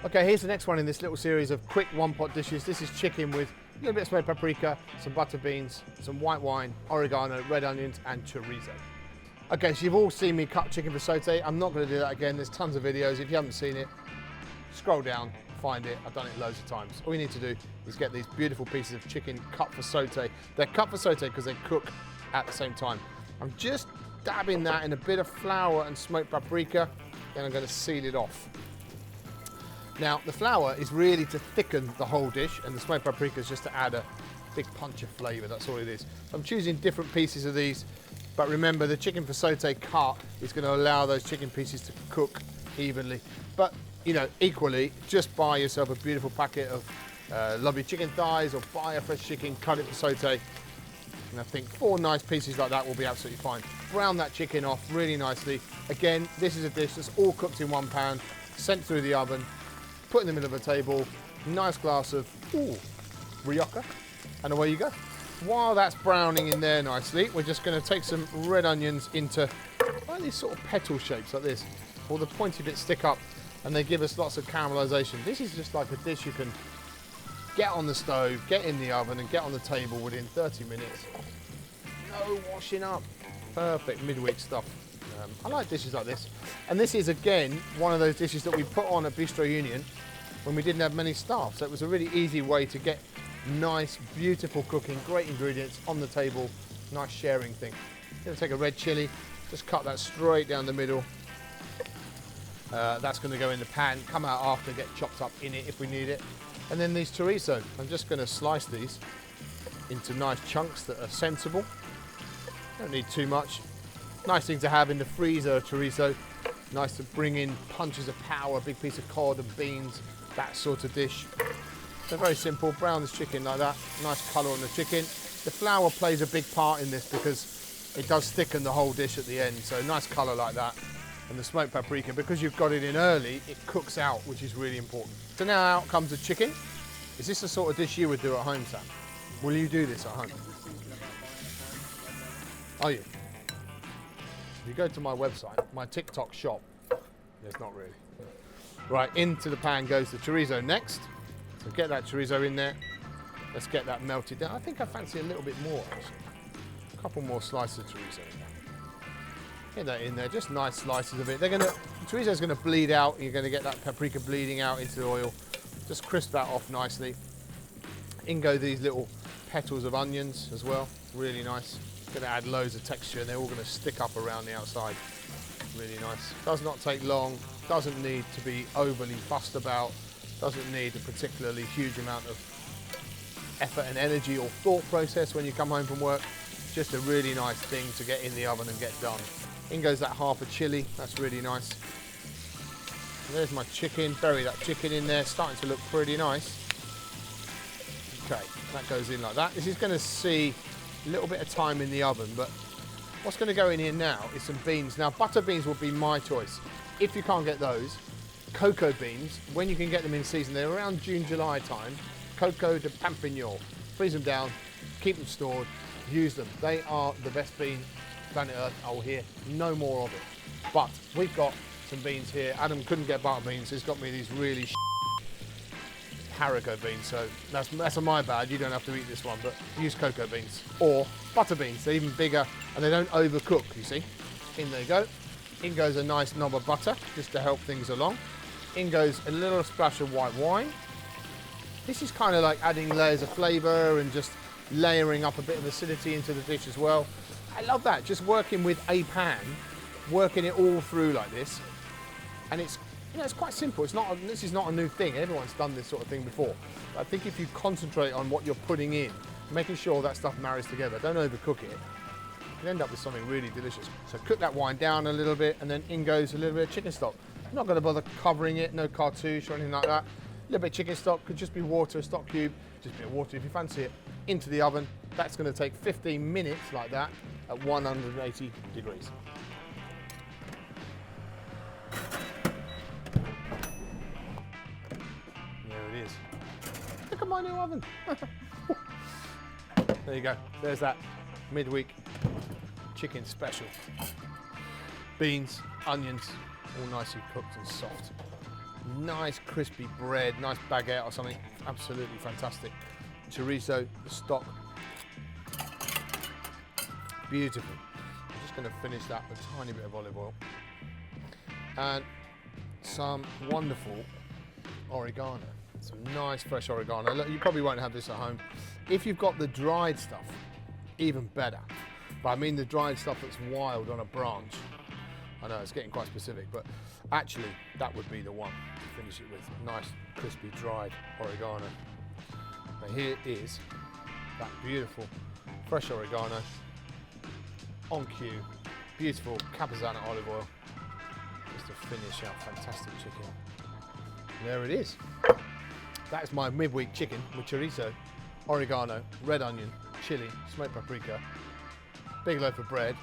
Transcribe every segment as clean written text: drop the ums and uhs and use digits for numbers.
Okay, here's the next one in this little series of quick one-pot dishes. This is chicken with a little bit of smoked paprika, some butter beans, some white wine, oregano, red onions, and chorizo. Okay, so you've all seen me cut chicken for saute. I'm not going to do that again. There's tons of videos. If you haven't seen it, scroll down, find it. I've done it loads of times. All you need to do is get these beautiful pieces of chicken cut for saute. They're cut for saute because they cook at the same time. I'm just dabbing that in a bit of flour and smoked paprika, then I'm going to seal it off. Now, the flour is really to thicken the whole dish, and the smoked paprika is just to add a big punch of flavour. That's all it is. I'm choosing different pieces of these, but remember, the chicken for saute cut is going to allow those chicken pieces to cook evenly. But, you know, equally, just buy yourself a beautiful packet of lovely chicken thighs, or buy a fresh chicken, cut it for saute, and I think 4 nice pieces like that will be absolutely fine. Brown that chicken off really nicely. Again, this is a dish that's all cooked in one pan, sent through the oven, put in the middle of a table, nice glass of rioja, and away you go. While that's browning in there nicely, we're just going to take some red onions into these sort of petal shapes like this. All the pointy bits stick up and they give us lots of caramelization. This is just like a dish you can get on the stove, get in the oven and get on the table within 30 minutes. No washing up. Perfect midweek stuff. I like dishes like this. And this is, again, one of those dishes that we put on at Bistro Union when we didn't have many staff. So it was a really easy way to get nice, beautiful cooking, great ingredients on the table, nice sharing thing. Going to take a red chilli, just cut that straight down the middle. That's going to go in the pan, come out after, get chopped up in it if we need it. And then these chorizo, I'm just going to slice these into nice chunks that are sensible. Don't need too much. Nice thing to have in the freezer, chorizo. Nice to bring in punches of power, big piece of cod and beans, that sort of dish. So very simple, brown this chicken like that, nice colour on the chicken. The flour plays a big part in this because it does thicken the whole dish at the end, so nice colour like that. And the smoked paprika, because you've got it in early, it cooks out, which is really important. So now out comes the chicken. Is this the sort of dish you would do at home, Sam? Will you do this at home? Are you? If you go to my website, my TikTok shop, there's not really. Right, into the pan goes the chorizo next. So get that chorizo in there. Let's get that melted down. I think I fancy a little bit more, actually. A couple more slices of chorizo in there. Get that in there, just nice slices of it. The chorizo's gonna bleed out, and you're gonna get that paprika bleeding out into the oil. Just crisp that off nicely. In go these little petals of onions as well, really nice. Gonna add loads of texture, and they're all gonna stick up around the outside. Really nice. Does not take long, doesn't need to be overly fussed about, doesn't need a particularly huge amount of effort and energy or thought process when you come home from work. Just a really nice thing to get in the oven and get done. In goes that half a chilli, that's really nice. And there's my chicken, bury that chicken in there, starting to look pretty nice. Okay, that goes in like that. This is gonna see a little bit of time in the oven, but what's gonna go in here now is some beans. Now, butter beans will be my choice. If you can't get those, cocoa beans, when you can get them in season, they're around June, July time. Cocoa de Pampignon. Freeze them down, keep them stored, use them. They are the best bean planet Earth. I will hear no more of it. But we've got some beans here. Adam couldn't get butter beans. He's got me these really haricot beans, so that's my bad. You don't have to eat this one, but use cocoa beans or butter beans. They're even bigger and they don't overcook, you see. In they go. In goes a nice knob of butter just to help things along. In goes a little splash of white wine. This is kind of like adding layers of flavour and just layering up a bit of acidity into the dish as well. I love that, just working with a pan, working it all through like this. And it's, you know, it's quite simple. This is not a new thing. Everyone's done this sort of thing before. But I think if you concentrate on what you're putting in, making sure that stuff marries together, don't overcook it, you can end up with something really delicious. So cook that wine down a little bit, and then in goes a little bit of chicken stock. I'm not going to bother covering it, no cartouche or anything like that. A little bit of chicken stock, could just be water, a stock cube, just a bit of water if you fancy it, into the oven. That's going to take 15 minutes like that at 180 degrees. There it is. Look at my new oven. There you go. There's that midweek chicken special. Beans, onions, all nicely cooked and soft. nice crispy bread, nice baguette or something, absolutely fantastic. Chorizo, the stock, beautiful. I'm just going to finish that with a tiny bit of olive oil. And some wonderful oregano, some nice fresh oregano. Look, you probably won't have this at home. If you've got the dried stuff, even better. But I mean the dried stuff that's wild on a branch. I know it's getting quite specific, but actually that would be the one to finish it with. Nice, crispy, dried oregano. Now here is that beautiful fresh oregano on cue, beautiful Capizana olive oil, just to finish our fantastic chicken. There it is. That is my midweek chicken with chorizo, oregano, red onion, chilli, smoked paprika, big loaf of bread,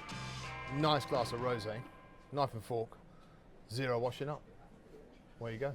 nice glass of rosé, knife and fork, zero washing up. Where you go.